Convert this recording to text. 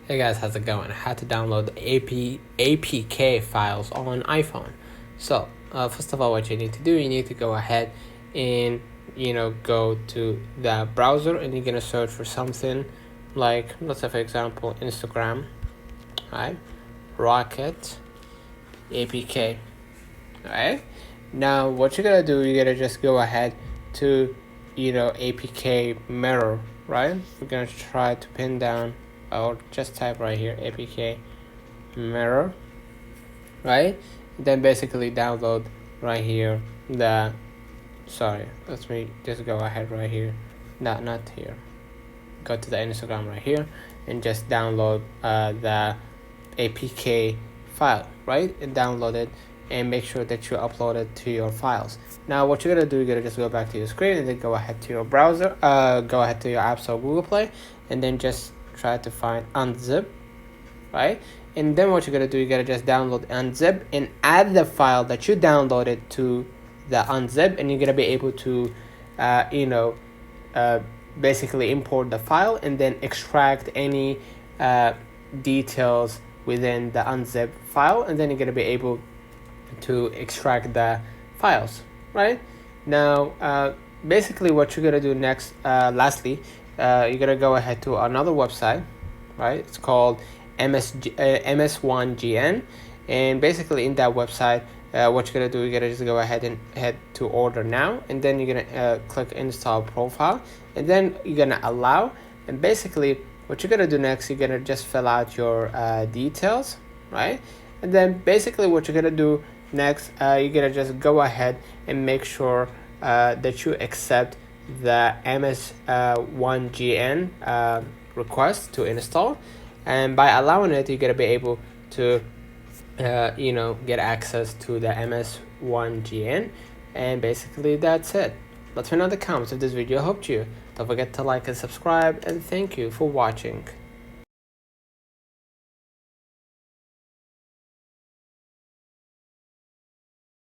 Hey guys, how's it going? How to download APK files on iPhone. So first of all, what you need to do, you need to go ahead and go to the browser, and you're gonna search for something like, let's say for example, Instagram, right? Rocket APK. Alright. Now what you're gonna do, you're gonna just go ahead to APK mirror, right? We're gonna try to pin down, or just type right here APK mirror, right? Then basically download right here the let me just go ahead right here, not here, go to the Instagram right here and just download the APK file, right? And download it and make sure that you upload it to your files. Now what you're gonna do, you're gonna just go back to your screen and then go ahead to your browser, go ahead to your App Store, Google Play, and then just try to find unzip, right? And then what you're gonna do, you're gonna just download unzip and add the file that you downloaded to the unzip, and you're gonna be able to basically import the file and then extract any details within the unzip file, and then you're gonna be able to extract the files. Right now, basically what you're gonna do next, lastly, you're gonna go ahead to another website, right? It's called MS1GN, and basically in that website, what you're gonna do, you're gonna just go ahead and head to order now, and then you're gonna click install profile, and then you're gonna allow, and basically what you're gonna do next, you're gonna just fill out your details, right? And then basically what you're gonna do next, you're gonna just go ahead and make sure that you accept the MS1GN request to install, and by allowing it, you're gonna be able to get access to the MS1GN, and basically that's it. Let me know in the comments if this video helped you. Don't forget to like and subscribe, and thank you for watching.